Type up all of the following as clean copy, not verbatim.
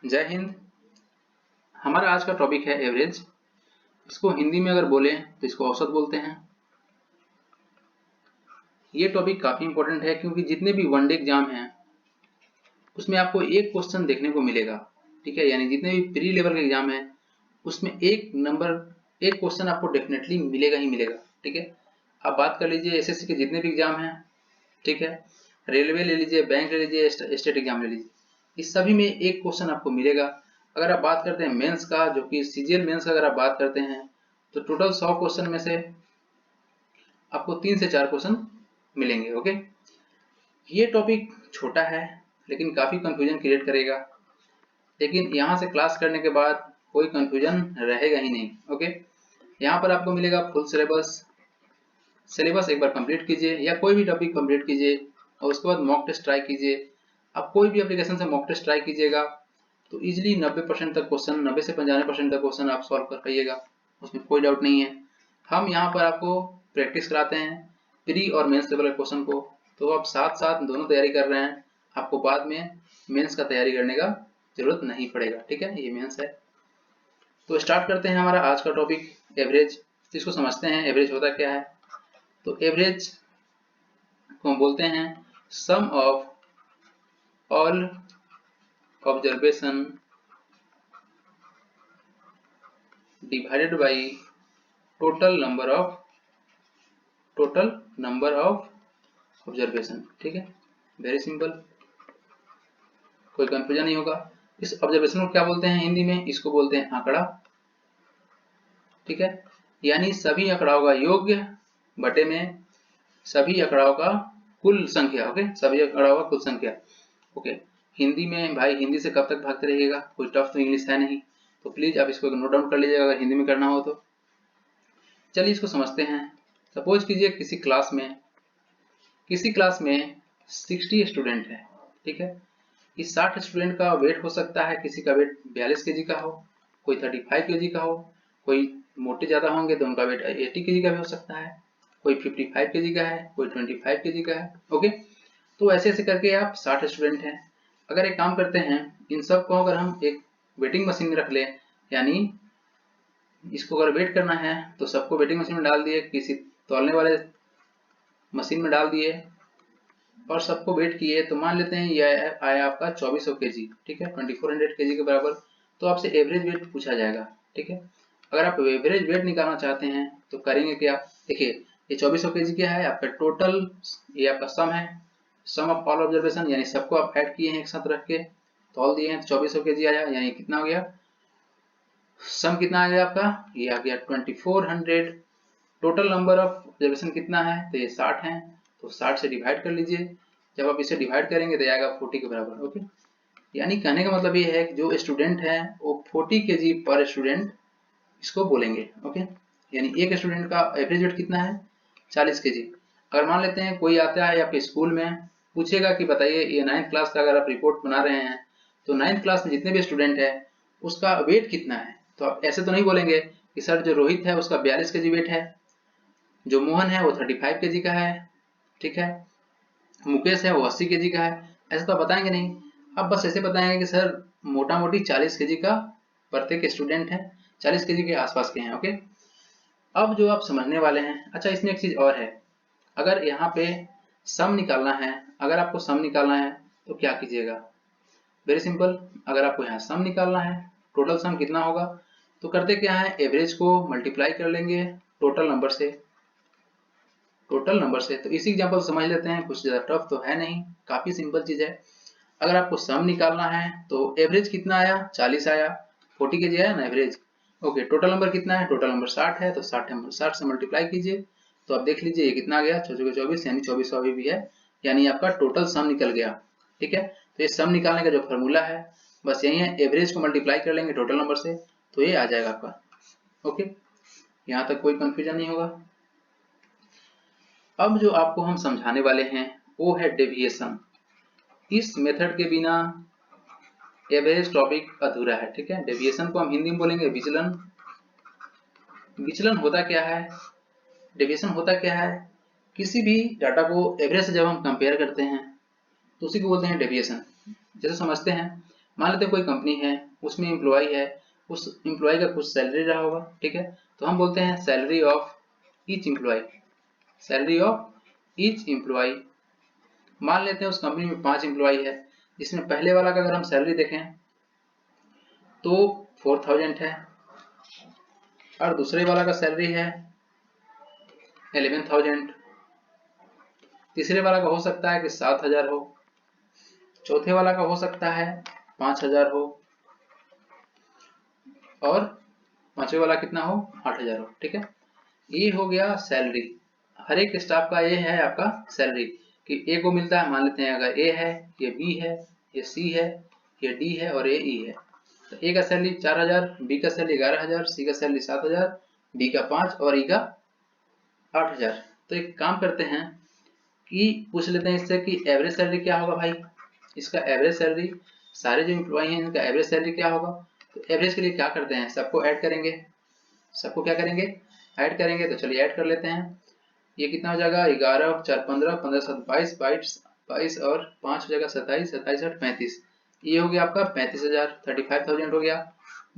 जय हिंद। हमारा आज का टॉपिक है एवरेज। इसको हिंदी में अगर बोले तो इसको औसत बोलते हैं। ये टॉपिक काफी इंपॉर्टेंट है क्योंकि जितने भी वनडे एग्जाम हैं उसमें आपको एक क्वेश्चन देखने को मिलेगा। ठीक है, यानी जितने भी प्री लेवल के एग्जाम है उसमें एक क्वेश्चन आपको डेफिनेटली मिलेगा ही मिलेगा। ठीक है, आप बात कर लीजिए एसएससी के जितने भी एग्जाम हैं, ठीक है, रेलवे ले लीजिए, बैंक ले लीजिए, स्टेट एग्जाम ले लीजिए, इस सभी में एक क्वेश्चन आपको मिलेगा। अगर आप बात करते हैं मेंस का, जो कि सीजीएल मेंस का अगर आप बात करते हैं तो टोटल 100 क्वेश्चन में से आपको 3 से 4 क्वेश्चन मिलेंगे। ओके, ये टॉपिक छोटा है लेकिन काफी कंफ्यूजन क्रिएट करेगा, लेकिन यहाँ से क्लास करने के बाद कोई कंफ्यूजन रहेगा ही नहीं। ओके, यहाँ पर आपको मिलेगा फुल सिलेबस एक बार कंप्लीट कीजिए या कोई भी टॉपिक कंप्लीट कीजिए और उसके बाद मॉक टेस्ट ट्राई कीजिए। आप कोई भी एप्लीकेशन से मॉक टेस्ट ट्राई कीजिएगा तो इजीली 90% तक क्वेश्चन, 90 से 95% तक क्वेश्चन आप सॉल्व कर पाइएगा, उसमें कोई डाउट नहीं है। हम यहाँ पर आपको प्रैक्टिस कराते हैं प्री और मेंस लेवल के क्वेश्चन को, तो आप साथ साथ दोनों तैयारी कर रहे हैं, आपको बाद में मेंस का तैयारी करने का जरूरत नहीं पड़ेगा। ठीक है, ये मेंस है। तो स्टार्ट करते हैं हमारा आज का टॉपिक एवरेज। इसको समझते हैं एवरेज होता क्या है। तो एवरेज को हम बोलते हैं sum of all observation divided by total number of observation. ठीक है, वेरी सिंपल, कोई कंफ्यूजन नहीं होगा। इस ऑब्जर्वेशन को क्या बोलते हैं हिंदी में? इसको बोलते हैं आंकड़ा। ठीक है, यानी सभी आंकड़ाओं का योग बटे में सभी आंकड़ाओं का कुल संख्या। ओके, सभी आंकड़ाओं का कुल संख्या। ओके, हिंदी में भाई हिंदी से कब तक भागते रहिएगा, कोई टफ तो इंग्लिश है नहीं, तो प्लीज आप इसको नोट डाउन कर लीजिएगा अगर हिंदी में करना हो तो। चलिए इसको समझते हैं। सपोज कीजिए किसी क्लास में 60 स्टूडेंट है। ठीक है, इस 60 स्टूडेंट का वेट हो सकता है, किसी का वेट 42 केजी का हो, कोई 35 केजी का हो, कोई मोटे ज्यादा होंगे तो उनका वेट 80 केजी का भी हो सकता है, कोई 55 केजी का है, कोई 25 केजी का है। ओके, तो ऐसे ऐसे करके आप 60 स्टूडेंट हैं। अगर एक काम करते हैं, इन सब को अगर हम एक वेटिंग मशीन में रख लें, यानी इसको अगर वेट करना है तो सबको वेटिंग मशीन में डाल दिए, किसी तौलने वाले मशीन में डाल दिए और सबको वेट किए, तो मान लेते हैं ये आया आपका 2400 केजी। ठीक है, 2400 केजी के बराबर। तो आपसे एवरेज वेट पूछा जाएगा। ठीक है, अगर आप एवरेज वेट निकालना चाहते हैं तो करेंगे क्या? देखिए, ये 2400 केजी क्या है आपका टोटल, ये आपका सम है, सम ऑफ ऑल ऑब्जर्वेशन, यानी सबको आप ऐड किए हैं एक साथ रख के तौल दिए हैं, तो 2400 केजी आया। यानी कितना हो गया, सम कितना आ गया आपका, ये आ गया 2400। टोटल नंबर ऑफ ऑब्जर्वेशन कितना है, तो ये 60 है, तो 60 से डिवाइड कर लीजिए। जब आप इसे डिवाइड करेंगे तो आएगा 40 के बराबर। ओके, यानी कहने का मतलब ये है कि जो स्टूडेंट है वो 40 केजी पर स्टूडेंट इसको बोलेंगे। ओके, यानी एक स्टूडेंट का एवरेज वेट कितना है, 40 केजी। अगर मान लेते हैं कोई आता है आपके स्कूल में, पूछेगा कि बताइए ये 9th क्लास का अगर आप रिपोर्ट बना रहे हैं तो 9th क्लास में जितने भी स्टूडेंट है उसका वेट कितना है, तो आप ऐसे तो नहीं बोलेंगे कि सर जो रोहित है उसका 42 केजी वेट है, जो मोहन है वो 35 केजी का है, ठीक है, मुकेश है वो 80 केजी का है। ऐसा तो आप बताएंगे नहीं, आप बस ऐसे बताएंगे कि सर मोटा मोटी 40 केजी का प्रत्येक स्टूडेंट है, 40 केजी के आसपास के हैं। ओके, अब जो आप समझने वाले हैं, अच्छा इसमें एक चीज और है, अगर यहाँ पे सम निकालना है, अगर आपको सम निकालना है तो क्या कीजिएगा, वेरी सिंपल। अगर आपको यहाँ सम निकालना है, टोटल सम कितना होगा, तो करते क्या है, एवरेज को मल्टीप्लाई कर लेंगे टोटल नंबर से। तो इसी एग्जांपल समझ लेते हैं, कुछ ज्यादा टफ तो है नहीं, काफी सिंपल चीज है। अगर आपको सम निकालना है तो एवरेज कितना आया, 40 आया, 40 केजी आया ना एवरेज। ओके, टोटल नंबर कितना है, टोटल नंबर 60 है, तो 60 से मल्टीप्लाई कीजिए, तो आप देख लीजिए ये कितना आ गया, 24 यानी 2400 अभी भी है, यानी आपका टोटल सम निकल गया। ठीक है, तो ये सम निकालने का जो फॉर्मूला है बस यही है, एवरेज को मल्टीप्लाई कर लेंगे टोटल नंबर से, तो ये आ जाएगा आपका। ओके, यहाँ तक कोई कंफ्यूजन नहीं होगा। अब जो आपको हम समझाने वाले हैं वो है डेविएशन। इस मेथड के बिना एवरेज टॉपिक अधूरा है। ठीक है, डेविएशन को हम हिंदी में बोलेंगे विचलन। विचलन होता क्या है, डेविएशन होता क्या है, किसी भी डाटा को एवरेज से जब हम कंपेयर करते हैं तो उसी को बोलते हैं डेविएशन। जैसे समझते हैं, मान लेते हैं कोई कंपनी है, उसमें एम्प्लॉय है, उस एम्प्लॉय का कुछ सैलरी रहा होगा, ठीक है, तो हम बोलते हैं salary of each employ, salary of each employ. मान लेते हैं उस कंपनी में 5 एम्प्लॉय है, जिसमें पहले वाला का अगर हम सैलरी देखें तो 4000 है, और दूसरे वाला का सैलरी है 11000, तीसरे वाला का हो सकता है कि 7000 हो, चौथे वाला का हो सकता है 5000 हो, और पांचवे वाला कितना हो 8000 हो, ठीक है। ये हो गया सैलरी, हर एक स्टाफ का ये है आपका सैलरी कि ए को मिलता है, मान लेते हैं अगर ए है, ये बी है, ये सी है, ये डी है और ये ई है, तो ए का सैलरी 4000, बी का सैलरी 11000, सी का सैलरी 7000, डी का 5 और ई का 8000। तो एक काम करते हैं कि पूछ लेते हैं इससे कि एवरेज सैलरी क्या होगा भाई, इसका एवरेज सैलरी, सारे जो एम्प्लॉय हैं इनका एवरेज सैलरी क्या होगा। तो एवरेज के लिए क्या करते हैं, सबको ऐड करेंगे, सबको क्या करेंगे, ऐड करेंगे। तो चलिए ऐड कर लेते हैं, ये कितना हो जाएगा 11 और 4 15, 15 7 22, 22 और 5 हो जाएगा 27, 27 8 35, ये हो गया आपका 35000, 35000 हो गया।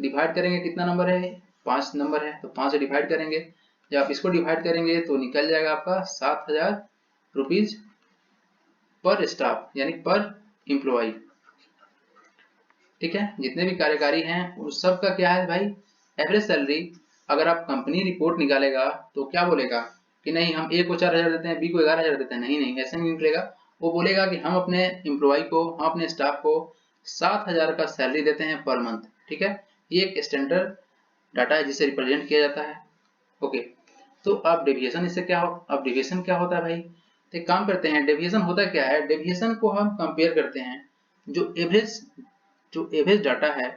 डिवाइड करेंगे, कितना नंबर है 5 नंबर है, तो 5 से डिवाइड करेंगे, जब आप इसको डिवाइड करेंगे तो निकल जाएगा आपका 7000 रुपीज पर स्टाफ, यानी पर एम्प्लॉय, ठीक है। जितने भी कार्यकारी हैं उस सब का क्या है भाई एवरेज सैलरी। अगर आप कंपनी रिपोर्ट निकालेगा तो क्या बोलेगा कि नहीं हम ए को 4000 देते हैं, बी को 11000 देते हैं, नहीं नहीं ऐसे नहीं निकलेगा। वो बोलेगा कि हम अपने एम्प्लॉय को, हम अपने स्टाफ को 7000 का सैलरी देते हैं पर मंथ, ठीक है। ये एक स्टैंडर्ड डाटा है जिसे रिप्रेजेंट किया जाता है। ओके, तो अब डेविएशन इससे क्या हो, अब डेविएशन क्या होता है भाई, तो एक काम करते हैं, डेविएशन होता क्या है, डेविएशन को हम कंपेयर करते हैं जो एवरेज डाटा है,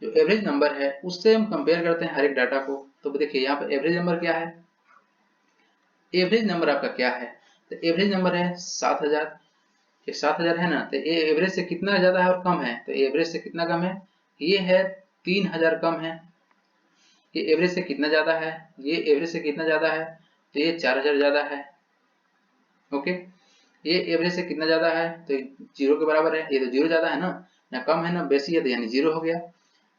जो एवरेज नंबर है उससे हम कंपेयर करते हैं हर एक डाटा को। तो देखिए यहाँ पर एवरेज नंबर क्या है, एवरेज नंबर आपका क्या है, तो एवरेज नंबर है 7000, ये 7000 है ना, तो ये एवरेज से कितना ज्यादा है और कम है, तो एवरेज से कितना कम है, ये है 3000 कम है। ये एवरेज से कितना ज्यादा है, ये एवरेज से कितना ज्यादा है, तो ये 4000 ज्यादा है। ओके, ये एवरेज से कितना ज्यादा है, तो जीरो के बराबर है, ये तो जीरो ज्यादा है ना कम है ना बेसी है, तो यानी जीरो हो गया।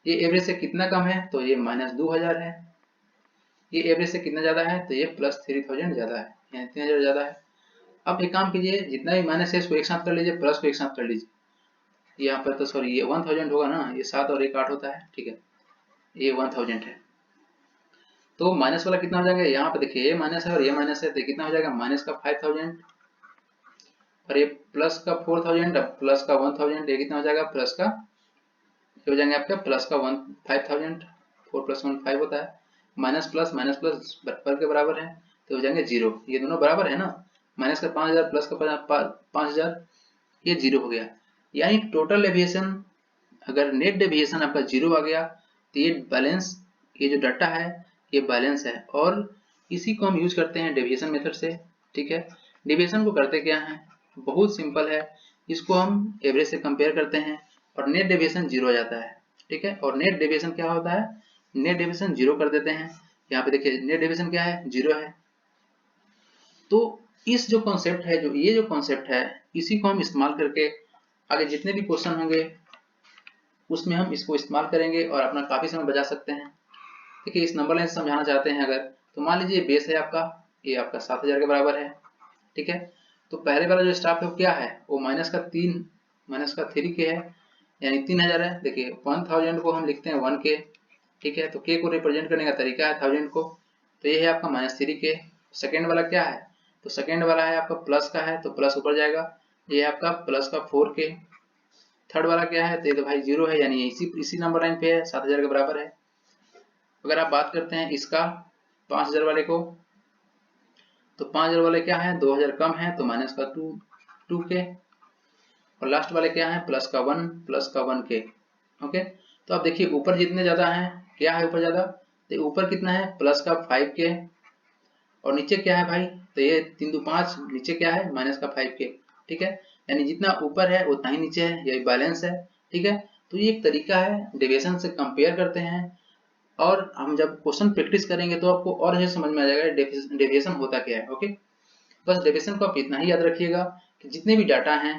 ये एवरेज से कितना कम है, तो ये -2000 है। ये एवरेज से कितना ज्यादा है, तो ये +3000 ज्यादा है, यानी 3000 ज्यादा है। अब एक काम कीजिए, जितना भी माइनस है इसको एक साथ कर लीजिए, प्लस को एक साथ कर लीजिए। यहाँ पर तो सॉरी ये 1000 होगा ना, ये 7 और 1 8 होता है, ठीक है, ये 1000 है। तो माइनस वाला कितना हो जाएगा, यहाँ पे देखिए ये माइनस है और ये माइनस है, तो कितना हो जाएगा माइनस का 5000 और ये प्लस का 4000, प्लस का 1000, ये कितना हो जाएगा प्लस का, ये हो जाएंगे आपका प्लस का 5000, 4 + 1 5 होता है, माइनस प्लस बराबर के बराबर है, तो हो जाएंगे जीरो, ये दोनों बराबर है ना, माइनस का 5000 प्लस का 5000, ये जीरो हो गया। यानी टोटल डेविएशन, अगर नेट डेविएशन आपका जीरो आ गया तो ये बैलेंस, ये जो डाटा है ये बैलेंस है, और इसी को हम यूज करते हैं डेविएशन मेथड से, ठीक है। डेविएशन को करते क्या है, बहुत सिंपल है, इसको हम एवरेज से कंपेयर करते हैं और नेट डेविएशन जीरो आ जाता है, ठीक है। और नेट डेविएशन क्या होता है, नेट डेविएशन जीरो कर देते हैं। यहाँ पे देखिए नेट डेविएशन क्या है, जीरो है। तो इस जो कॉन्सेप्ट है, जो ये जो कॉन्सेप्ट है, इसी को हम इस्तेमाल करके आगे जितने भी क्वेश्चन होंगे उसमें हम इसको इस्तेमाल करेंगे और अपना काफी समय बचा सकते हैं। देखिए इस नंबर लाइन से समझाना चाहते हैं अगर, तो मान लीजिए बेस है आपका, ये आपका 7000 के बराबर है, ठीक है। तो पहले वाला जो स्टाफ है वो क्या है, वो -3 के है, यानी 3000 है। देखिए 1000 को हम लिखते हैं 1 के, ठीक है, तो के को रिप्रेजेंट करने का तरीका है 1000 को, तो ये है आपका -3 के। सेकेंड वाला क्या है, तो सेकेंड वाला है आपका प्लस का है, तो प्लस ऊपर जाएगा, ये है आपका प्लस का 4 के। थर्ड वाला क्या है, तो ये तो भाई जीरो है, यानी इसी नंबर लाइन पे है, 7000 के बराबर है। अगर आप बात करते हैं इसका 5000 वाले को, तो 5000 वाले क्या है, 2000 कम है, तो माइनस का 2 के, और लास्ट वाले क्या है प्लस का 1 के। ओके, तो आप देखिए ऊपर जितने ज्यादा हैं, क्या है ऊपर ज्यादा, तो ऊपर कितना है प्लस का 5 के, और नीचे क्या है भाई, तो ये 3 2 5, नीचे क्या है माइनस का 5 के, ठीक है। यानी जितना ऊपर है उतना ही नीचे है, यही बैलेंस है, ठीक है। तो ये एक तरीका है, डेविएशन से कंपेयर करते हैं, और हम जब क्वेश्चन प्रैक्टिस करेंगे तो आपको और अच्छे समझ में आ जाएगा डेविएशन होता क्या है। ओके, बस डेविएशन को आप इतना ही याद रखिएगा कि जितने भी डाटा हैं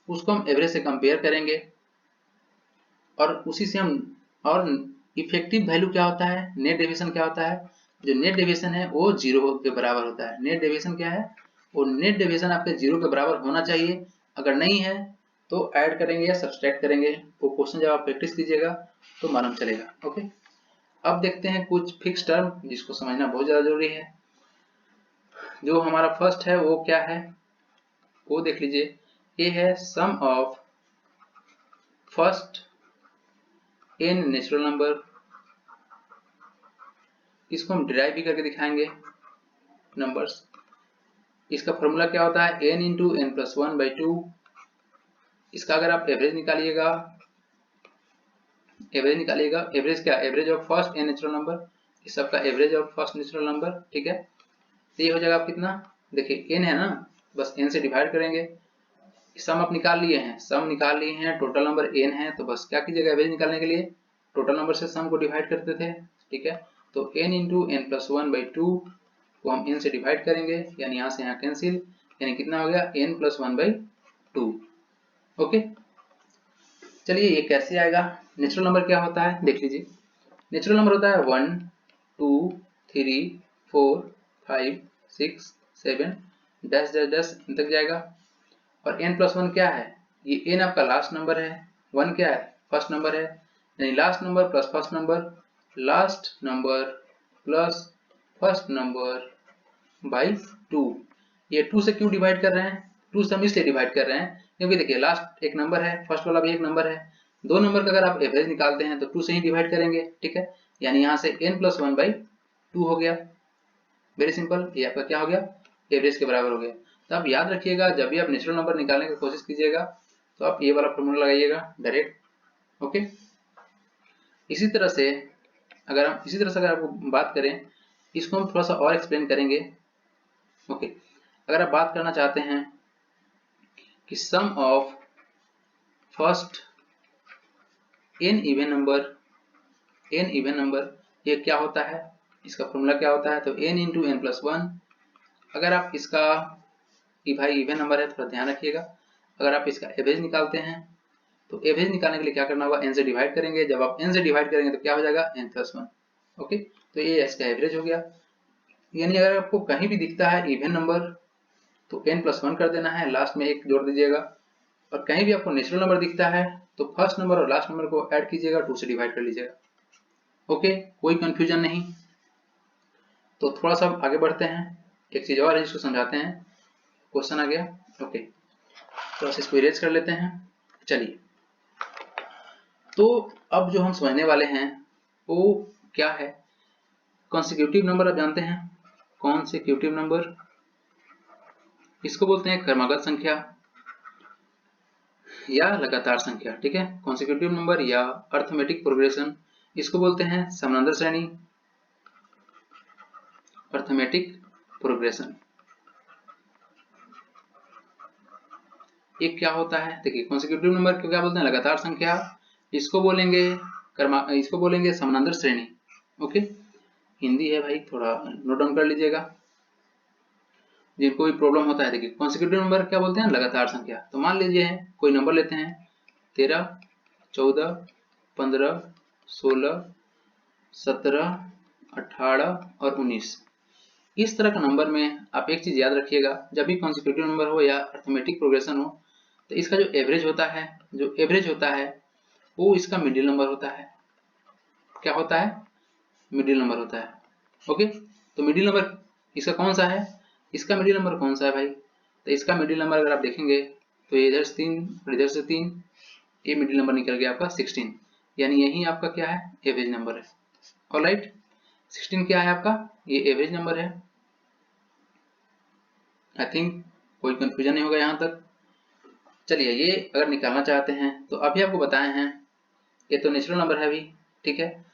उसको हम एवरेज से कंपेयर करेंगे, और उसी से हम, और इफेक्टिव वैल्यू क्या होता है, नेट डेविएशन क्या होता है, जो नेट डेविएशन है वो 0 के बराबर होता है। नेट डेविएशन क्या है, वो नेट डेविएशन आपके 0 के बराबर होना चाहिए। अगर नहीं है तो ऐड करेंगे या सब्सट्रैक्ट करेंगे, वो क्वेश्चन जब आप प्रैक्टिस कीजिएगा तो मालूम चलेगा। ओके, अब देखते हैं कुछ फिक्स टर्म जिसको समझना बहुत ज़्यादा जरूरी है। जो हमारा फर्स्ट है वो क्या है, वो देख लीजिए, ये है sum of first n natural number. इसको हम डिराइव भी करके दिखाएंगे नंबर्स। इसका फॉर्मूला क्या होता है, n इंटू एन प्लस 1/2। इसका अगर आप एवरेज निकालिएगा, एवरेज क्या, average of first n natural number, इस सबका average of first natural number, ठीक है। तो ये हो जाएगा आप कितना, देखिए n है ना, बस n से डिवाइड करेंगे। सम आप निकाल लिए हैं, टोटल नंबर n है, तो बस क्या कीजिएगा, एवरेज निकालने के लिए टोटल नंबर से सम को डिवाइड करते थे, ठीक है। तो n इंटू एन प्लस 1/2 को हम n से डिवाइड करेंगे, यानी यहाँ से यहाँ कैंसिल, यानी कितना हो गया, n प्लस 1/2। ओके, चलिए ये कैसे आएगा, नेचुरल नंबर क्या होता है देख लीजिए। नेचुरल नंबर होता है 1 2 3 4 5 6 7 डैश डैश डैश तक जाएगा। और n प्लस 1 क्या है, ये n आपका लास्ट नंबर है, 1 क्या है, फर्स्ट नंबर है, यानी last number plus first number, last number plus first number by 2। ये 2 से क्यों डिवाइड कर रहे हैं, 2 से हम इसलिए डिवाइड कर रहे हैं क्योंकि देखिए लास्ट एक नंबर है, फर्स्ट वाला भी एक नंबर है, दो नंबर का अगर आप एवरेज निकालते हैं तो 2 से ही डिवाइड करेंगे, ठीक है। यानी यहाँ से n प्लस 1/2 हो गया, वेरी सिंपल, ये आपका क्या हो गया, एवरेज के बराबर हो गया। तो आप याद रखिएगा, जब भी आप नेचुरल नंबर निकालने की कोशिश कीजिएगा तो आप ये वाला फॉर्मूला लगाइएगा डायरेक्ट। ओके, इसी तरह से अगर आपको बात करें, इसको हम थोड़ा सा और एक्सप्लेन करेंगे। ओके, अगर आप बात करना चाहते हैं कि sum of first n even number ये क्या होता है, इसका फॉर्मूला क्या होता है, तो n इंटू एन प्लस 1। अगर आप इसका, भाई इवन नंबर है, थोड़ा ध्यान रखिएगा, अगर आप इसका एवरेज निकालते हैं तो एवरेज निकालने के लिए क्या करना होगा, n से डिवाइड करेंगे, जब आप n से डिवाइड करेंगे तो क्या हो जाएगा, n प्लस 1। ओके, तो ये इसका एवरेज हो गया। यानी अगर आपको कहीं भी दिखता है इवन नंबर तो n प्लस 1 कर देना है, लास्ट में एक जोड़ दीजिएगा। और कहीं भी आपको नेचुरल नंबर दिखता है तो फर्स्ट नंबर और लास्ट नंबर को ऐड कीजिएगा, 2 से डिवाइड कर लीजिएगा। ओके, कोई कंफ्यूजन नहीं। तो थोड़ा सा आगे बढ़ते हैं, एक चीज और है जिसको समझाते हैं। क्वेश्चन आ गया, ओके, तो बस इसको इरेज कर लेते हैं। चलिए, तो अब जो हम समझने वाले हैं वो क्या है, कॉन्सिक्यूटिव नंबर। आप जानते हैं कॉन्सिक्यूटिव नंबर, इसको बोलते हैं क्रमागत संख्या या लगातार संख्या, ठीक है। कॉन्सिक्यूटिव नंबर या अर्थमेटिक प्रोग्रेशन, इसको बोलते हैं समानांतर श्रेणी, अर्थमेटिक प्रोग्रेशन। ये क्या होता है, देखिए कॉन्सिक्यूटिव नंबर को क्या बोलते हैं, लगातार संख्या, इसको बोलेंगे समानांतर श्रेणी। ओके, हिंदी है भाई, थोड़ा नोट डाउन कर लीजिएगा जिनको भी प्रॉब्लम होता है। देखिए कॉन्सिक्यूटिव नंबर क्या बोलते हैं, लगातार संख्या। तो मान लीजिए कोई नंबर लेते हैं 13 14 15 16 17 18 और 19। इस तरह का नंबर में आप एक चीज याद रखिएगा, जब भी कॉन्सिक्यूटिव नंबर हो या अर्थमेटिक प्रोग्रेशन हो तो इसका जो एवरेज होता है वो इसका मिडिल नंबर होता है। क्या होता है, मिडिल नंबर होता है। ओके, तो मिडिल नंबर इसका कौन सा है, इसका मिडिल नंबर कौन सा है भाई, तो इसका मिडिल नंबर अगर आप देखेंगे तो इधर से 3 और इधर से 3, ये मिडिल नंबर निकल गया आपका 16, यानी यही आपका क्या है, एवरेज नंबर है। ऑलराइट, 16 क्या है आपका, ये एवरेज नंबर है। आई थिंक कोई कंफ्यूजन नहीं होगा यहाँ तक। चलिए, ये अगर निकालना चाहते हैं तो अभी आपको बताए हैं, ये तो नेचुरल नंबर है अभी, ठीक है।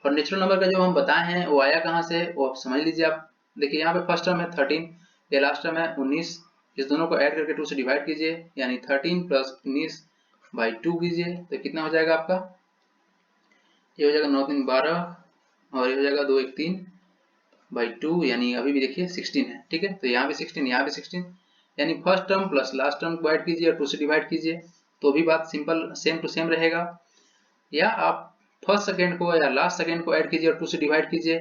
और नेचुरल नंबर का जो हम बताए हैं वो आया कहाँ से, वो आप समझ लीजिए। आप देखिए यहाँ पे फर्स्ट टर्म है 13, ये लास्ट टर्म है 19, इस दोनों को ऐड करके 2 से डिवाइड कीजिए, यानी 13 प्लस 19/2 कीजिए, तो कितना हो जाएगा आपका, ये हो जाएगा 9 3 12 और ये हो जाएगा 2 1 3/2, यानी अभी भी देखिए 16 है, ठीक है। तो यहाँ भी 16, यहाँ भी 16, यानी first term plus last term को ऐड कीजिए और 2 से डिवाइड कीजिए, तो भी बात सिंपल सेम टू सेम रहेगा। या आप फर्स्ट सेकेंड को या लास्ट सेकेंड को ऐड कीजिए और 2 से डिवाइड कीजिए,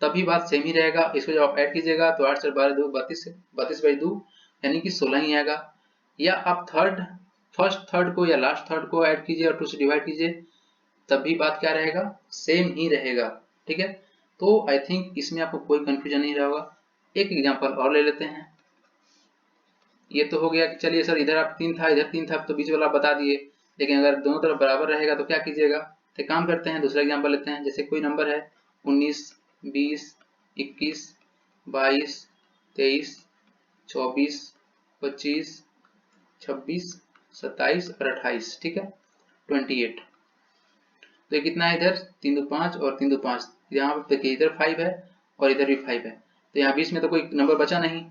तभी बात सेम ही रहेगा। इसको जब आप ऐड कीजिएगा तो 8 से 12 2 32 32 बाई 2 यानी कि 16 ही आएगा। या आप फर्स्ट थर्ड को या लास्ट थर्ड को ऐड कीजिए और 2 से डिवाइड कीजिए, तब भी बात क्या रहेगा, सेम ही रहेगा। ठीक है, तो आई थिंक इसमें आपको कोई कंफ्यूजन नहीं रहेगा। एक एग्जांपल और ले लेते हैं। ये तो हो गया कि चलिए सर इधर आप 3 था इधर 3 था तो बीच वाला आप बता दिए, लेकिन अगर दोनों तरफ बराबर रहेगा तो क्या कीजिएगा, तो काम करते हैं दूसरा एग्जांपल लेते हैं। जैसे कोई नंबर है 19 20 21 22 23 24 25 26 27 और 28। ठीक है, 28। तो ये कितना है, इधर 3 2 5 और 3 2 5, यहाँ पे देखिए इधर 5 है और इधर भी 5 है, तो यहाँ बीच में तो कोई नंबर बचा नहीं,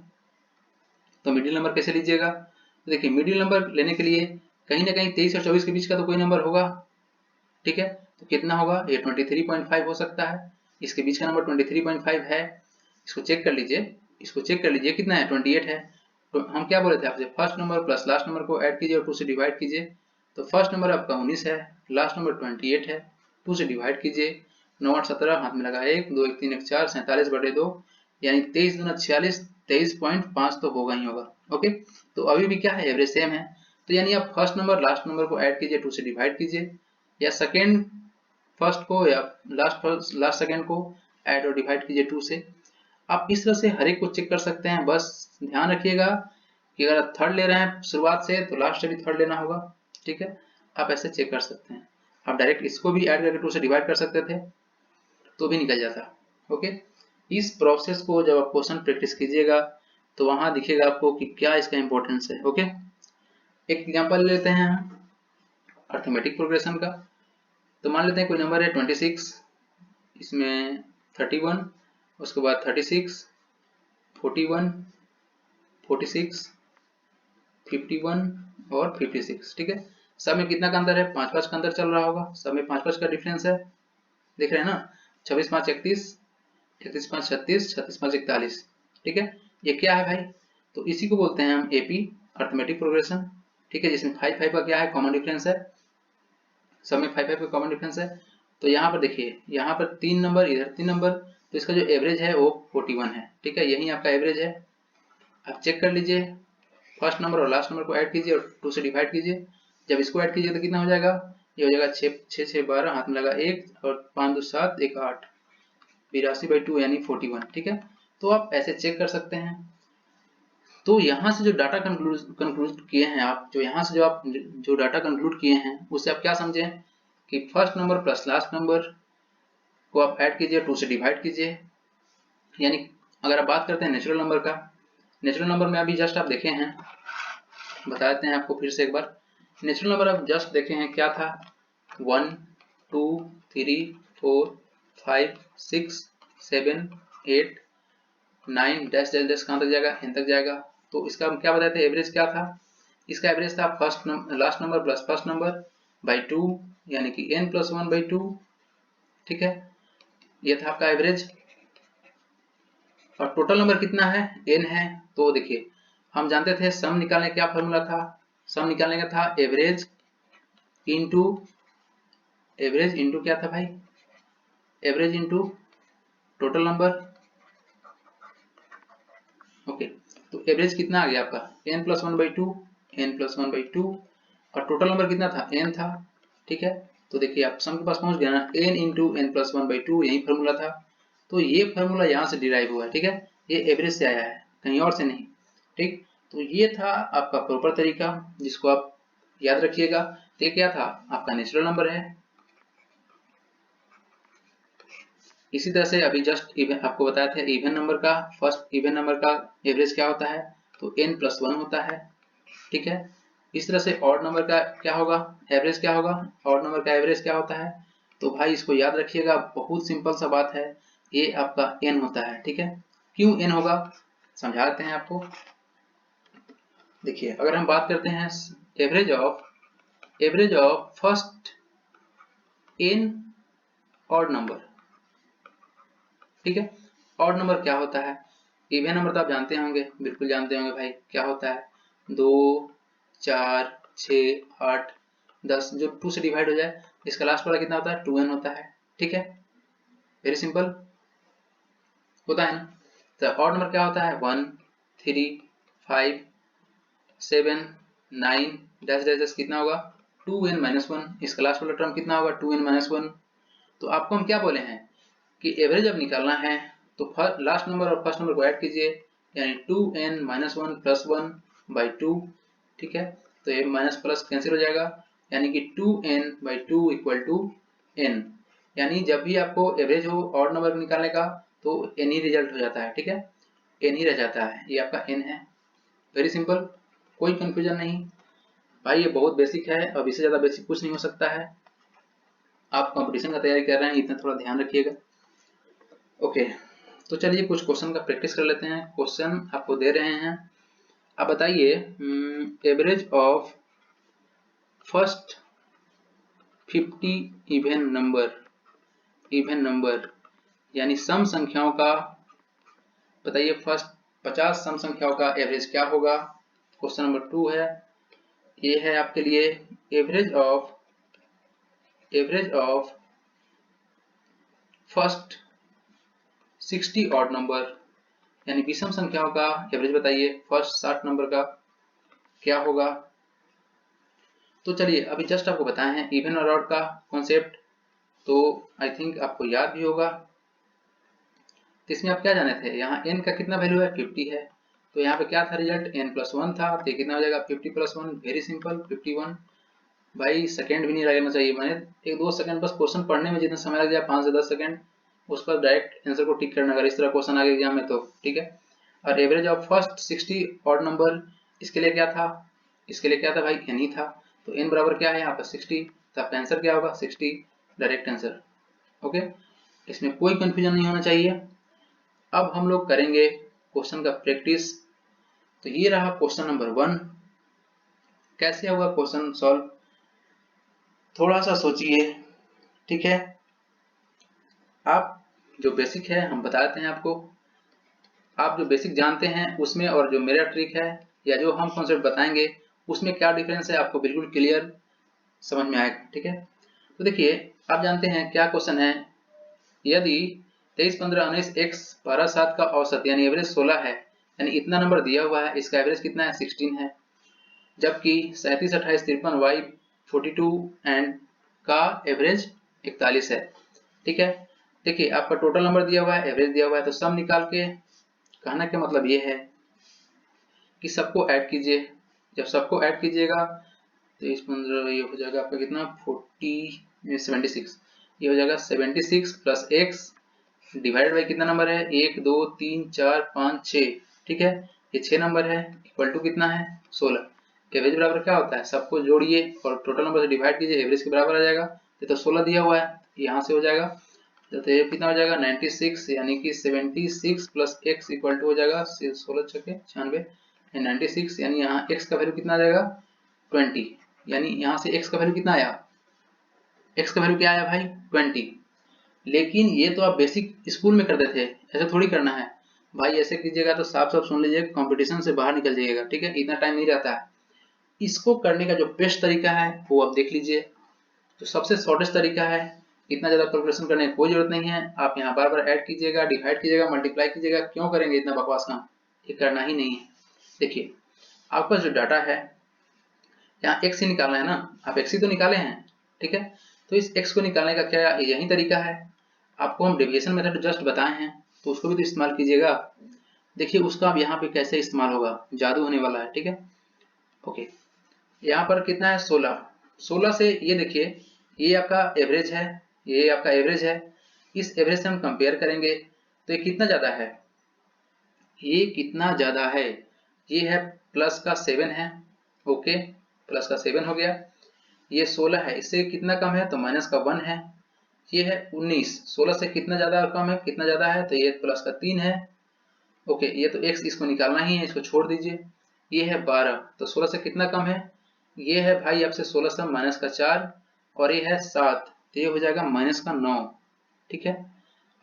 तो मिडिल नंबर कैसे लीजिएगा। तो देखिए मिडिल नंबर लेने के लिए कहीं ना कहीं 23 और 24 के बीच का तो कोई नंबर होगा। ठीक है, तो कितना होगा, ये 23.5 हो सकता है, इसके बीच का नंबर 23.5 है। इसको चेक कर लीजिए, इसको चेक कर लीजिए कितना है, 28 है। तो हम क्या बोले थे आपसे, first number plus last number को ऐड कीजिए और 2 से डिवाइड कीजिए। तो फर्स्ट नंबर आपका 19 है, लास्ट नंबर 28 है, 2 से डिवाइड कीजिए, 9 8 17, हाथ में लगा 1 2 1 3 1 4, 47/2 यानी 23 दूना 46, 23.5 तो होगा ही होगा। ओके, तो अभी भी क्या है, एवरेज सेम है। तो यानी आप फर्स्ट नंबर लास्ट नंबर को ऐड कीजिए, 2 से डिवाइड कीजिए, या सेकेंड फर्स्ट को या लास्ट सेकेंड को ऐड और डिवाइड कीजिए 2 से। आप इस तरह से हर एक को चेक कर सकते हैं। बस ध्यान रखिएगा कि अगर आप थर्ड ले रहे हैं शुरुआत से तो लास्ट से भी थर्ड लेना होगा। ठीक है, आप ऐसे चेक कर सकते हैं। आप डायरेक्ट इसको भी ऐड करके 2 से डिवाइड कर सकते थे तो भी निकल जाता। ओके, इस प्रोसेस को जब आप क्वेश्चन प्रैक्टिस कीजिएगा तो वहां दिखेगा आपको कि क्या इसका इंपॉर्टेंस है। ओके, एक एग्जांपल लेते हैं हम अर्थमेटिक प्रोग्रेशन का। तो मान लेते हैं कोई नंबर है 26, इसमें 31, उसके बाद 36, 41, 46, 51 और 56। ठीक है, सब में कितना का अंतर है, 5 का अंतर चल रहा होगा, सब में 5 का डिफरेंस है, देख रहे हैं ना, 26 5 31, 31 5 36, 36 5 41। ठीक है, ये क्या है भाई, तो इसी को बोलते हैं हम एपी अर्थमेटिक प्रोग्रेशन। ठीक है, जिसमें 5 5 का क्या है, कॉमन डिफरेंस है, सब में 5 5 का कॉमन डिफरेंस है। तो यहाँ पर देखिए, यहाँ पर 3 नंबर इधर 3 नंबर, तो इसका जो एवरेज है वो 41 है। ठीक है, यही आपका एवरेज है। आप चेक कर लीजिए, फर्स्ट नंबर और लास्ट नंबर को ऐड कीजिए और 2 से डिवाइड कीजिए। जब इसको ऐड कीजिए तो कितना हो जाएगा, ये हो जाएगा 6 6 6 12, हाथ में लगा 1 और 5 2 7 1 8, 82/2 यानी 41। ठीक है, तो आप ऐसे चेक कर सकते हैं। तो यहाँ से जो डाटा कंक्लूड किए हैं आप, जो यहाँ से जो आप जो डाटा कंक्लूड किए हैं उससे आप क्या समझे कि first number plus last number को आप ऐड कीजिए, 2 से डिवाइड कीजिए। यानी अगर आप बात करते हैं नेचुरल नंबर का, नेचुरल नंबर में अभी जस्ट आप देखे हैं, बता देते हैं आपको फिर से एक बार। नेचुरल नंबर आप जस्ट देखे हैं क्या था, 1 2 3 4 5 6 7 8 9 डैश डैश डैश कहाँ तक जाएगा, n तक जाएगा। तो इसका हम क्या बताए थे, एवरेज क्या था, इसका एवरेज था first last number plus first number by 2 यानी कि n+1/2। ठीक है, ये था आपका एवरेज। और टोटल नंबर कितना है, n है। तो देखिए हम जानते थे सम निकालने क्या फॉर्मूला था, सम निकालने का था एवरेज इंटू क्या था भाई, average into total number. Okay, तो एवरेज कितना आ गया आपका n+1/2, n+1/2 और टोटल नंबर कितना था, n था। ठीक है, तो देखिए आप सम के पास पहुंच गया ना, n इंटू n+1/2 यही फॉर्मूला था। तो ये फॉर्मूला यहाँ से डिराइव हुआ है। ठीक है, ये एवरेज से आया है, कहीं और से नहीं। ठीक, तो ये था आपका प्रॉपर तरीका जिसको आप याद रखिएगा। तो ये क्या था, आपका नेचुरल नंबर है। इसी तरह से अभी जस्ट आपको बताया था इवन नंबर का, फर्स्ट इवन नंबर का एवरेज क्या होता है, तो n+1 होता है। ठीक है, इस तरह से ऑड नंबर का क्या होगा, एवरेज क्या होगा, ऑड नंबर का एवरेज क्या होता है। तो भाई इसको याद रखिएगा, बहुत सिंपल सा बात है, ये आपका n होता है। ठीक है, क्यों n होगा समझा देते हैं आपको। देखिए अगर हम बात करते हैं average of first n odd number. ठीक है, ऑड नंबर क्या होता है, इवन नंबर तो आप जानते होंगे, बिल्कुल जानते होंगे भाई क्या होता है, 2 4 6 8 10 जो 2 से डिवाइड हो जाए, इसका लास्ट वाला कितना होता है 2n होता है। ठीक है, वेरी सिंपल होता है ना। तो ऑड नंबर क्या होता है 1 3 5 7 9 डैश डैश डैश कितना होगा 2n माइनस 1, इसका लास्ट वाला टर्म कितना होगा 2n माइनस 1। तो आपको हम क्या बोले हैं कि एवरेज जब निकालना है तो लास्ट नंबर और फर्स्ट नंबर को ऐड कीजिए, यानी 2n माइनस 1 प्लस 1 बाई 2। ठीक है, तो ये माइनस प्लस कैंसिल हो जाएगा, यानी कि 2n by 2 equal to n। यानी जब भी आपको एवरेज हो ऑड नंबर निकालने का तो n ही रिजल्ट हो जाता है। ठीक है, n ही रह जाता है, ये आपका n है। वेरी सिंपल, कोई कंफ्यूजन नहीं भाई, ये बहुत बेसिक है, अब इससे ज़्यादा बेसिक कुछ नहीं हो सकता है। आप कंपटीशन का तैयारी कर रहे हैं, इतना थोड़ा ध्यान रखिएगा। ओके, तो चलिए कुछ क्वेश्चन का प्रैक्टिस कर लेते हैं। क्वेश्चन आपको दे रहे हैं, आप बताइए average of first 50 even number यानी सम संख्याओं का, बताइए फर्स्ट 50 सम संख्याओं का एवरेज क्या होगा। क्वेश्चन नंबर 2 है, ये है आपके लिए average of first 60 odd number यानी विषम संख्याओं का एवरेज बताइए फर्स्ट 60 नंबर का क्या होगा। तो चलिए अभी जस्ट आपको बताए हैं इवन और ऑड का कॉन्सेप्ट, तो आई थिंक आपको याद भी होगा। तो इसमें आप क्या जाने थे, यहाँ n का कितना वैल्यू है 50 है, तो यहाँ पे क्या था रिजल्ट n प्लस 1 था, तो ये कितना हो जाएगा 50 प्लस 1, वेरी सिंपल 51। भाई सेकंड भी नहीं लगना चाहिए, मैंने 1-2 सेकंड बस क्वेश्चन पढ़ने में जितना समय लग जाए 5 से 10 सेकंड, उस पर डायरेक्ट आंसर को टिक करना अगर इस तरह क्वेश्चन आ गया एग्जाम में तो। ठीक है, और average of first 60 odd number, इसके लिए क्या था, इसके लिए क्या था भाई n ही था, तो n बराबर क्या है यहाँ पर 60, तो आपका आंसर क्या होगा 60, डायरेक्ट आंसर। ओके, इसमें कोई कंफ्यूजन नहीं होना चाहिए। अब हम लोग करेंगे क्वेश्चन का प्रैक्टिस। तो ये रहा क्वेश्चन नंबर 1। कैसे होगा क्वेश्चन सॉल्व, थोड़ा सा सोचिए। ठीक है, आप जो बेसिक है हम बताते हैं आपको, आप जो बेसिक जानते हैं उसमें और जो मेरा ट्रिक है या जो हम कॉन्सेप्ट बताएंगे उसमें क्या डिफरेंस है आपको बिल्कुल क्लियर समझ में आएगा। ठीक है, तो देखिए आप जानते हैं क्या क्वेश्चन है, यदि 23, 15, 19 x 12, 7 का औसत यानी एवरेज 16 है, यानी इतना नंबर दिया हुआ है, इसका एवरेज कितना है 16 है, जबकि 37, 28, 53 y 42 एंड का एवरेज 41 है। ठीक है, देखिए आपका टोटल नंबर दिया हुआ है, एवरेज दिया हुआ है, तो सम निकाल के, कहना का मतलब ये है कि सबको ऐड कीजिए। जब सबको ऐड कीजिएगा 23, 15 ये हो जाएगा आपका कितना 76, ये हो जाएगा 76 प्लस x डिवाइडेड बाई कितना नंबर है 1 2 3 4 5 6। ठीक है, ये 6 नंबर है, इक्वल टू कितना है 16। एवरेज बराबर क्या होता है, सबको जोड़िए और टोटल नंबर से डिवाइड कीजिए, एवरेज के बराबर आ जाएगा। तो 16 दिया हुआ है, यहाँ से हो जाएगा, तो ये कितना हो जाएगा 96, यानी कि 76 प्लस x इक्वल टू हो जाएगा 16 छक्के 96, 96, यानी यहाँ x का वैल्यू कितना आ जाएगा 20, यानी यहाँ से x का वैल्यू कितना आया, x का वैल्यू क्या आया भाई 20। लेकिन ये तो आप बेसिक स्कूल में करते थे, ऐसे थोड़ी करना है भाई, ऐसे कीजिएगा तो साफ साफ सुन लीजिए कंपटीशन से बाहर निकल जाइएगा। ठीक है, इतना टाइम नहीं रहता है। इसको करने का जो बेस्ट तरीका है वो आप देख लीजिए, जो सबसे शॉर्टेस्ट तरीका है, इतना ज्यादा कैलकुलेशन करने की कोई जरूरत नहीं है। आप यहाँ बार बार ऐड कीजिएगा, डिवाइड कीजिएगा, मल्टीप्लाई कीजिएगा, क्यों करेंगे इतना बकवास काम, ये करना ही नहीं है। देखिए आपका जो डाटा है यहाँ x ही निकालना है ना, आप x ही तो निकाले हैं। ठीक है, तो इस x को निकालने का क्या यही तरीका है, आपको हम डेविएशन मेथड जस्ट बताए हैं, तो उसको भी तो इस्तेमाल कीजिएगा। देखिए उसका अब यहाँ पे कैसे इस्तेमाल होगा, जादू होने वाला है। ठीक है, ओके, यहाँ पर कितना है 16, 16 से ये देखिए ये आपका एवरेज है, ये आपका एवरेज है, इस एवरेज से हम कंपेयर करेंगे तो ये कितना ज्यादा है, ये कितना ज्यादा है, ये है प्लस का 7 है। ओके, प्लस का 7 हो गया, ये 16 है, इससे कितना कम है तो माइनस का 1 है, ये है 19, 16 से कितना ज्यादा कम है, कितना ज्यादा है तो ये प्लस का 3 है। ओके, ये तो x इसको निकालना ही है, इसको छोड़ दीजिए। ये है 12, तो 16 से कितना कम है, ये है भाई आपसे 16 से माइनस का 4, और ये है 7, तो ये हो जाएगा माइनस का 9। ठीक है,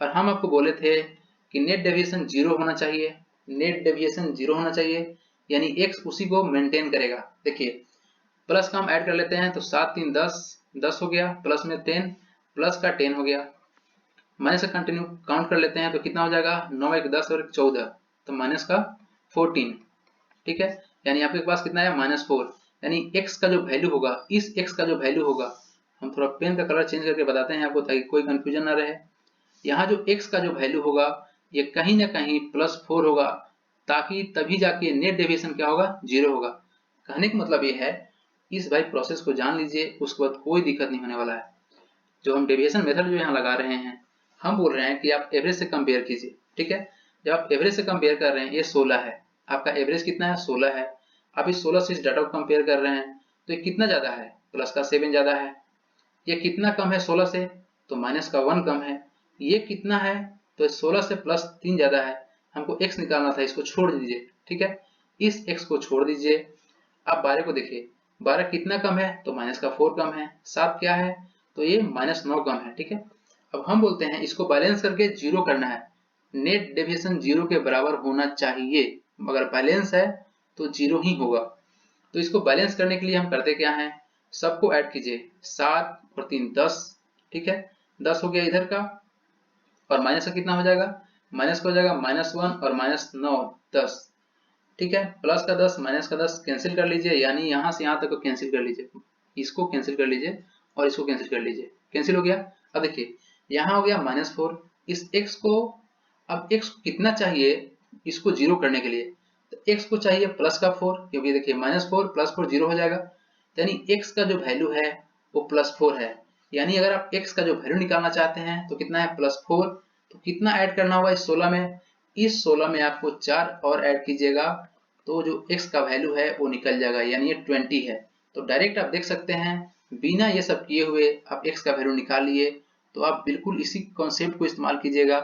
और हम आपको बोले थे कि नेट डेविएशन 0 होना चाहिए, नेट डेविएशन 0 होना चाहिए, यानी x उसी को मेंटेन करेगा। देखिए प्लस का हम ऐड कर लेते हैं, तो 7 3 10, 10 हो गया, प्लस में 10, प्लस का 10 हो गया। माइनस का कंटिन्यू काउंट कर लेते हैं, तो कितना हो जाएगा, 9 1 10 और 1 14, तो माइनस का 14, ठीक है। यानी आपके पास कितना है, -4। यानी x का जो वैल्यू होगा, इस x का जो वैल्यू होगा, हम थोड़ा पेन का कलर चेंज करके बताते हैं आपको, ताकि कोई कंफ्यूजन ना रहे। यहाँ जो x का जो वैल्यू होगा, ये कहीं ना कहीं +4 होगा, ताकि तभी जाके नेट डेविएशन क्या होगा, 0 होगा। कहने का मतलब ये है, इस भाई प्रोसेस को जान लीजिए, उसके बाद कोई दिक्कत नहीं होने वाला है। जो हम डेविएशन मेथड जो यहाँ लगा रहे हैं, हम बोल रहे हैं कि आप एवरेज से कंपेयर कीजिए, ठीक है। जब आप एवरेज से कंपेयर कर रहे हैं, ये 16 है, आपका एवरेज कितना है, 16 है। आप इस 16 से इस डाटा को कंपेयर कर रहे हैं, तो ये कितना ज्यादा है, प्लस का 7 ज्यादा है। ये कितना कम है 16 से, तो माइनस का 1 कम है। ये कितना है, तो 16 से +3 ज्यादा है। हमको x निकालना था, इसको छोड़ दीजिए, ठीक है। इस x को छोड़ दीजिए। आप 12 को देखिए, 12 कितना कम है, तो माइनस का 4 कम है। 7 क्या है, तो ये -9 कम है, ठीक है। अब हम बोलते हैं इसको बैलेंस करके 0 करना है। नेट डेविएशन 0 के बराबर होना चाहिए, अगर बैलेंस है तो 0 ही होगा। तो इसको बैलेंस करने के लिए हम करते क्या हैं, सबको ऐड कीजिए, 7 और 3 10, ठीक है। 10 हो गया इधर का, और माइनस का कितना हो जाएगा, माइनस का हो जाएगा -1 और -9 10, ठीक है। प्लस का 10 माइनस का 10 कैंसिल कर लीजिए, यानी यहाँ से यहाँ तक को कैंसिल कर लीजिए, इसको कैंसिल कर लीजिए और इसको कैंसिल कर लीजिए, कैंसिल हो गया। अब देखिए यहाँ हो गया -4, इस x को, अब x को कितना चाहिए इसको 0 करने के लिए, तो x को चाहिए प्लस का 4, क्योंकि देखिए -4 + 4 0 हो जाएगा, यानी x का जो वैल्यू है वो +4 है। यानी अगर आप x का जो वैल्यू निकालना चाहते हैं तो कितना है, +4। तो कितना ऐड करना होगा इस 16 में, इस 16 में आपको 4 और ऐड कीजिएगा, तो जो x का वैल्यू है वो निकल जाएगा, यानी ये 20 है। तो डायरेक्ट आप देख सकते हैं, बिना ये सब किए हुए आप x का वैल्यू निकाल लिए। तो आप बिल्कुल इसी कॉन्सेप्ट को इस्तेमाल कीजिएगा,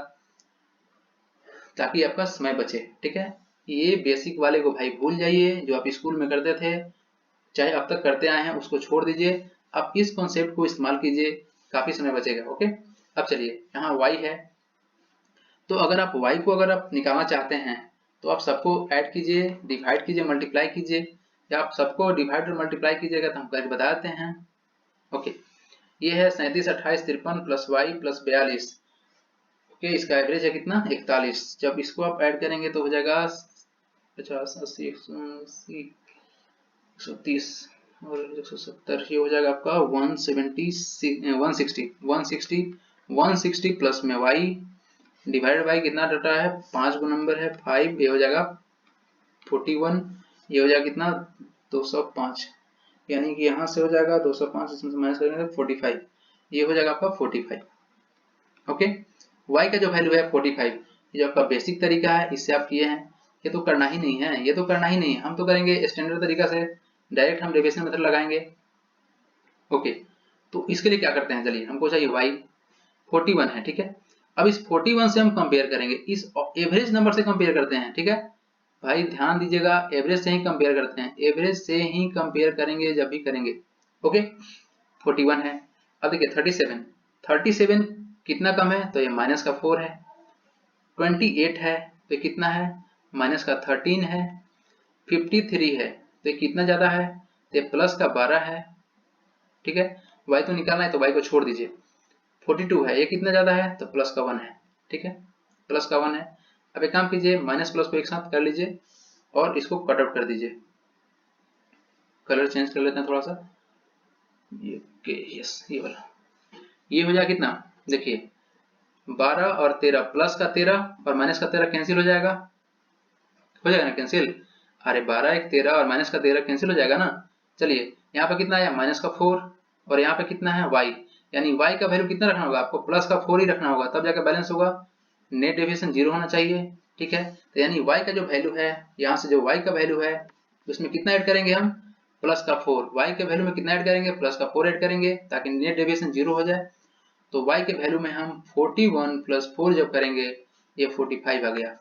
ताकि आपका समय बचे, ठीक है। ये बेसिक वाले को भाई भूल जाइए, जो आप स्कूल में करते थे, चाहे अब तक करते आए हैं, उसको छोड़ दीजिए। आप इस कॉन्सेप्ट को इस्तेमाल कीजिए, काफी समय बचेगा, ओके। अब चलिए यहाँ y है, तो अगर आप y को अगर आप निकालना चाहते हैं, तो आप सबको ऐड कीजिए, डिवाइड कीजिए, मल्टीप्लाई कीजिए, या आप सबको डिवाइड और मल्टीप्लाई कीजिएगा तो हम करके बता देते हैं, ओके। ये है 37 28 53 प्लस y प्लस 42, ओके। इसका एवरेज है कितना, 41। जब इसको आप ऐड करेंगे तो हो जाएगा 50 80 180 130 और 170, ये हो जाएगा आपका 160 प्लस में y डिवाइड बाई कितना डाटा है, 5 को नंबर है 5, ये हो जाएगा 41, ये हो जाएगा कितना 205, यानी कि यहाँ से हो जाएगा 205, इसमें से माइनस करेंगे 45, ये हो जाएगा आपका 45, ओके। y का जो वैल्यू है 45, ये जो आपका बेसिक तरीका है, इससे आप किए हैं। ये तो करना ही नहीं है, ये तो करना ही नहीं है, हम तो करेंगे स्टैंडर्ड तरीका से, डायरेक्ट हम डेविएशन मेथड लगाएंगे, ओके। तो इसके लिए क्या करते हैं, चलिए हमको चाहिए y 41 है, ठीक है। अब इस 41 से हम कंपेयर करेंगे, इस एवरेज नंबर से कंपेयर करते हैं, ठीक है भाई, ध्यान दीजिएगा, एवरेज से ही कंपेयर करते हैं, एवरेज से ही कंपेयर करेंगे जब भी करेंगे, ओके। 41 है। अब देखिए 37 कितना कम है, तो ये माइनस का 4 है। 28 है, तो ये कितना है, माइनस का 13 है। 53 है, तो ये कितना ज्यादा है, तो ये प्लस का 12 है, ठीक है। y तो निकालना है, तो y को छोड़ दीजिए। 42 है, ये कितना ज्यादा है, तो प्लस का 1 है, ठीक है, प्लस का 1 है। अब एक काम कीजिए, माइनस प्लस को एक साथ कर लीजिए और इसको कट आउट कर दीजिए, कलर चेंज कर लेते हैं थोड़ा सा, ये यस, ये वाला, ये हो जाएगा कितना, देखिए 12 और 13, प्लस का 13 और माइनस का 13 कैंसिल हो जाएगा, हो जाएगा ना कैंसिल, अरे 12 एक 13 और माइनस का 13 कैंसिल हो जाएगा ना। चलिए यहाँ पे कितना आया, माइनस का 4, और यहाँ पे कितना है y, यानी y का वैल्यू कितना रखना होगा, आपको प्लस का 4 ही रखना होगा, तब जाकर बैलेंस होगा, नेट डेविएशन 0 होना चाहिए, ठीक है। तो यानी y का जो वैल्यू है, यहाँ से जो y का वैल्यू है उसमें कितना ऐड करेंगे हम, प्लस का 4, y के वैल्यू में कितना ऐड करेंगे, प्लस का 4 ऐड करेंगे, ताकि नेट डेविएशन 0 हो जाए। तो y के वैल्यू में हम 41 प्लस 4 जब करेंगे, ये 45 आ गया।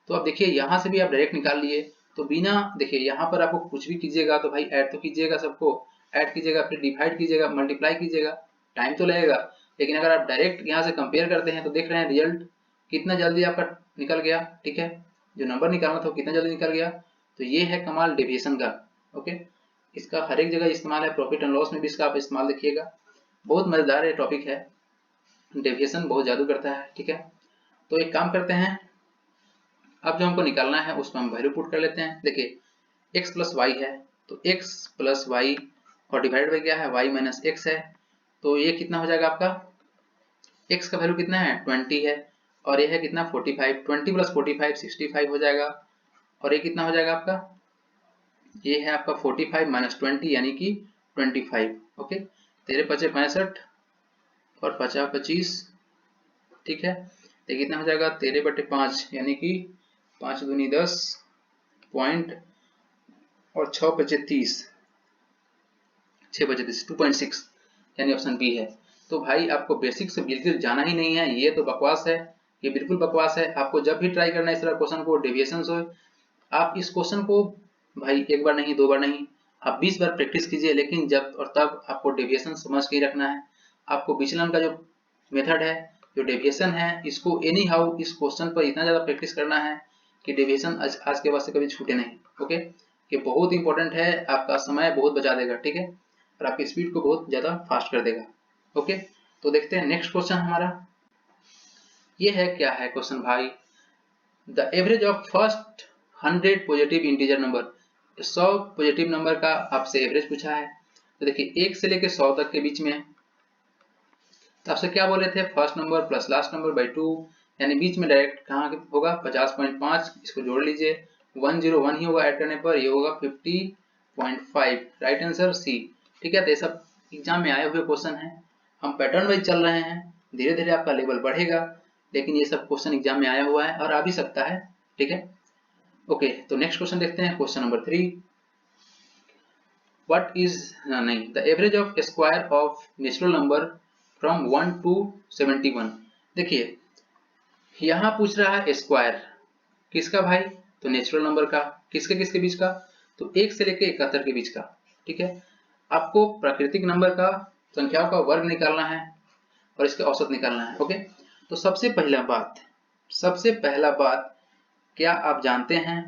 तो अब देखिए यहाँ से भी आप डायरेक्ट निकाल लिए, तो बिना देखिए यहाँ पर आपको कुछ भी कीजिएगा तो भाई ऐड तो कीजिएगा, सबको ऐड कीजिएगा, फिर डिवाइड कीजिएगा, मल्टीप्लाई कीजिएगा, टाइम तो लगेगा। लेकिन अगर आप डायरेक्ट यहाँ से कंपेयर करते हैं तो देख रहे हैं रिजल्ट कितना जल्दी आपका निकल गया, ठीक है, जो नंबर निकालना था वो कितना जल्दी निकल गया। तो ये है कमाल डेविएशन का, ओके। इसका हर एक जगह इस्तेमाल है, प्रॉफिट एंड लॉस में भी इसका आप इस्तेमाल देखिएगा। बहुत मजेदार ये टॉपिक है, डेविएशन बहुत जादू करता है, ठीक है। तो एक काम करते हैं, अब जो हमको निकालना है उसमें हम वैल्यू पुट कर लेते हैं। देखिए x प्लस वाई है, तो x प्लस वाई और डिवाइड बाई क्या है, y माइनस एक्स है। तो ये कितना हो जाएगा आपका, x का वैल्यू कितना है 20 है, और ये है कितना 45, 20 प्लस 45 65 हो जाएगा। और ये कितना हो जाएगा आपका, ये है आपका 45 माइनस 20 यानी कि 25। ओके, 13 पचे 65 और 50 25, ठीक है। तो कितना हो जाएगा 13/5 यानी कि 5 दूनी 10 पॉइंट और 6 पचे 30, 6 बचे 30 2.6 यानी ऑप्शन बी है। तो भाई आपको बेसिक से बिल्कुल जाना ही नहीं है, ये तो बकवास है, ये बिल्कुल बकवास है। आपको जब भी ट्राई करना है इस तरह क्वेश्चन को, डेविएशन हो, आप इस क्वेश्चन को भाई एक बार नहीं, दो बार नहीं, आप 20 बार प्रैक्टिस कीजिए, लेकिन जब और तब आपको डेविएशन समझ के ही रखना है। आपको विचलन का जो मेथड है, जो डेविएशन है, इसको एनी हाउ इस क्वेश्चन पर इतना ज्यादा प्रैक्टिस करना है कि डेविएशन आज के बाद से कभी छूटे नहीं। ओके, ये बहुत इंपॉर्टेंट है, आपका समय बहुत बचा देगा, ठीक है, और आपकी स्पीड को बहुत ज्यादा फास्ट कर देगा। ओके, तो देखते हैं नेक्स्ट क्वेश्चन हमारा ये है, क्या है क्वेश्चन भाई, the average of first 100 positive integer number, 100 positive number का आपसे एवरेज पूछा है। तो देखिए 1 से लेके 100 तक के बीच में, तो आपसे क्या बोले थे, first number plus last number by 2, यानी बीच में डायरेक्ट कहाँ होगा 50.5, इसको जोड़ लीजिए, 101 ही होगा ऐड करने पर, ये होगा 50.5, राइट आंसर सी। ठीक है, तो ये सब एग्जाम में आए हुए क्वेश्चन है, हम पैटर्न वाइज चल रहे हैं, धीरे धीरे आपका लेवल बढ़ेगा, लेकिन ये सब क्वेश्चन एग्जाम में आया हुआ है और आ भी सकता है, ठीक है। ओके, तो नेक्स्ट क्वेश्चन देखते हैं, क्वेश्चन नंबर 3, व्हाट इज नहीं the average of square of natural number from 1 to 71। देखिए यहाँ पूछ रहा है स्क्वायर किसका भाई, तो नेचुरल नंबर का, किसके किसके बीच का, तो 1 से लेके 71 के बीच का, ठीक है। आपको प्राकृतिक नंबर का, संख्याओं का वर्ग निकालना है और इसके औसत निकालना है। ओके, तो सबसे पहला बात क्या आप जानते हैं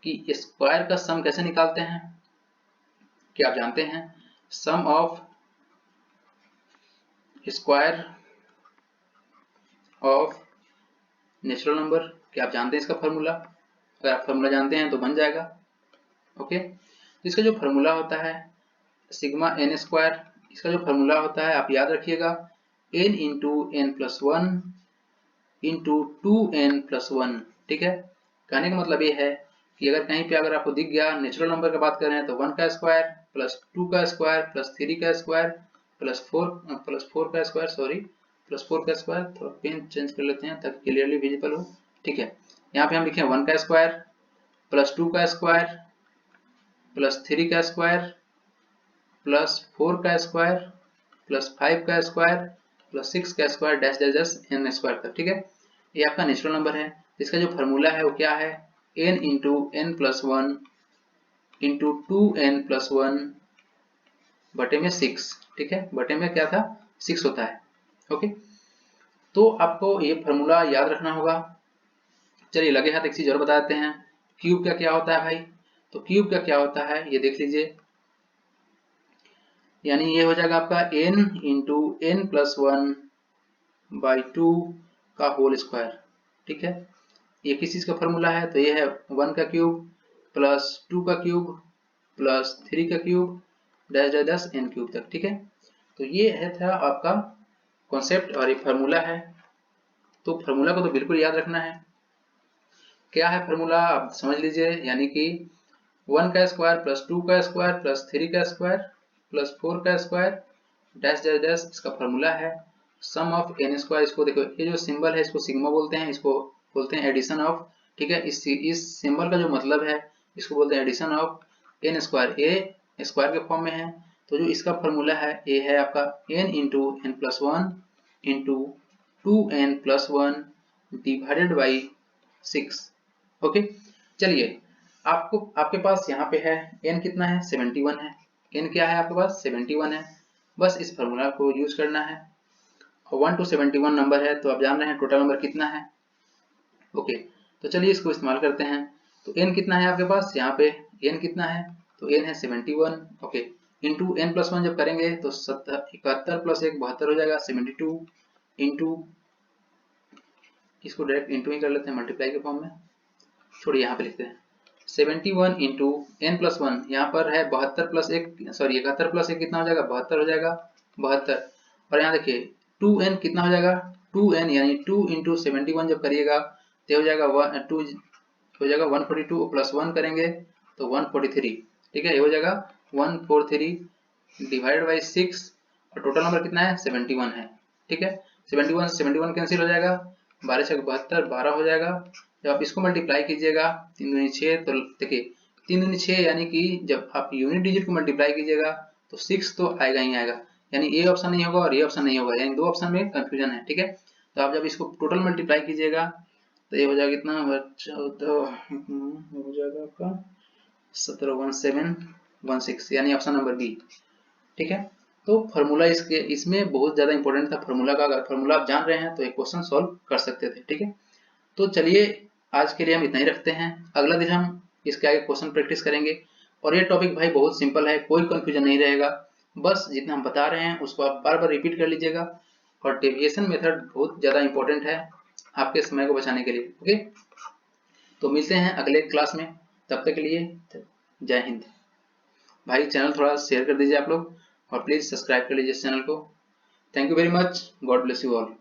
कि स्क्वायर का सम कैसे निकालते हैं, क्या आप जानते हैं sum of square of natural number, क्या आप जानते हैं इसका फॉर्मूला, अगर आप फॉर्मूला जानते हैं तो बन जाएगा। ओके, तो इसका जो फॉर्मूला होता है सिग्मा एन स्क्वायर, इसका जो फॉर्मूला होता है आप याद रखिएगा, n into N plus 1 into 2n+1, ठीक है। कहने का मतलब ये है कि अगर कहीं पे अगर आपको दिख गया नेचुरल नंबर का बात कर रहे हैं तो 1 का स्क्वायर प्लस 2 का स्क्वायर प्लस 3 का स्क्वायर प्लस 4 का स्क्वायर, सॉरी प्लस 4 का स्क्वायर, थोड़ा पेन चेंज कर लेते हैं ताकि क्लियरली विजिबल हो, ठीक है। यहाँ पे हम लिखे 1 का स्क्वायर प्लस 2 का स्क्वायर प्लस 3 का स्क्वायर प्लस 4 का स्क्वायर प्लस 5 का स्क्वायर प्लस 6 का square dash dash dash n square तक, ठीक है। ये आपका नेचुरल नंबर है, इसका जो फॉर्मूला है वो क्या है, n into N plus 1 into 2n+1 बटे में 6, ठीक है, बटे में क्या था 6 होता है। ओके, तो आपको ये फॉर्मूला याद रखना होगा। चलिए लगे हाथ एक चीज और बता देते हैं, क्यूब का क्या होता है भाई, तो क्यूब का क्या होता है ये देख लीजिए, यानी ये हो जाएगा आपका n into N plus 1 by 2 का होल स्क्वायर, ठीक है। ये किस चीज का फॉर्मूला है, तो ये है 1 का क्यूब प्लस 2 का क्यूब प्लस 3 का cube dash dash dash n cube तक, ठीक है। तो ये है था आपका कॉन्सेप्ट और ये फार्मूला है, तो फार्मूला को तो बिल्कुल याद रखना है। क्या है फार्मूला आप समझ लीजिए, यानी कि 1 का स्क्वायर प्लस 2 का स्क्वायर प्लस 3 का स्क्वायर प्लस 4 का स्क्वायर डैश डैश डैश, इसका फार्मूला है सम ऑफ n स्क्वायर। इसको देखो ये जो सिंबल है इसको सिग्मा बोलते हैं, इसको बोलते हैं एडिशन ऑफ, ठीक है। इस सिंबल का जो मतलब है इसको बोलते हैं addition of n square, A square के फॉर्म में है, तो जो इसका फार्मूला है ये है आपका n into N plus 1 into 2n+1 divided by 6। Okay, चलिए आपको आपके पास यहाँ पे है n कितना है 71 है, n क्या है आपके पास 71 है, बस इस फार्मूला को यूज करना है। 1 to 71 नंबर है तो आप जान रहे हैं टोटल नंबर कितना है। ओके, तो चलिए इसको इस्तेमाल करते हैं। तो n कितना है आपके पास, यहाँ पे n कितना है, तो तो n है 71, ओके, इंटू n प्लस 1 जब करेंगे तो 71 प्लस 1 72 हो जाएगा, 72 इंटू, इसको डायरेक्ट इंटू ही कर लेते हैं मल्टीप्लाई के फॉर्म में, छोड़िए यहाँ पे लिखते हैं 71 इंटू n प्लस 1, यहाँ पर है 72 प्लस 1, सॉरी 71 प्लस 1 कितना हो जाएगा, 72 हो जाएगा, 72, और यहाँ देखिए 2n कितना हो जाएगा, 2n यानी 2 इंटू 71 जब करिएगा तो हो जाएगा 2 हो जाएगा 142, प्लस 1 करेंगे तो 143, ठीक है, ये हो जाएगा 143 डिवाइड बाई 6, और टोटल नंबर कितना है 71 है, ठीक है, 71 कैंसिल हो जाएगा, 12 से 72 12 हो जाएगा। जब आप इसको मल्टीप्लाई कीजिएगा 3 दूनी 6, तो देखिए 3 दूनी 6 यानी कि जब आप यूनिट डिजिट को मल्टीप्लाई कीजिएगा तो 6 तो आएगा ही आएगा, यानी ये ऑप्शन नहीं होगा और ये ऑप्शन नहीं होगा, यानी दो ऑप्शन में कंफ्यूजन है, ठीक है। तो आप जब इसको टोटल मल्टीप्लाई कीजिएगा तो ये हो जाएगा कितना, 14 हो जाएगा आपका 171716, यानी ऑप्शन नंबर बी, ठीक है। तो फार्मूला इसमें बहुत ज्यादा इंपॉर्टेंट था फार्मूला का, अगर फार्मूला आप जान रहे हैं तो एक क्वेश्चन सॉल्व कर सकते थे, ठीक है। तो चलिए आज के लिए हम इतना ही रखते हैं, अगला दिन हम इसके आगे क्वेश्चन प्रैक्टिस करेंगे, और ये टॉपिक भाई बहुत सिंपल है, कोई कंफ्यूजन नहीं रहेगा, बस जितना हम बता रहे हैं उसको आप बार बार रिपीट कर लीजिएगा, और डेविएशन मेथड बहुत ज़्यादा इंपॉर्टेंट है आपके समय को बचाने के लिए, ओके। तो मिलते हैं अगले क्लास में, तब तक के लिए जय हिंद। भाई चैनल थोड़ा शेयर कर दीजिए आप लोग, और प्लीज़ सब्सक्राइब कर लीजिए इस चैनल को। Thank you very much, God bless you all.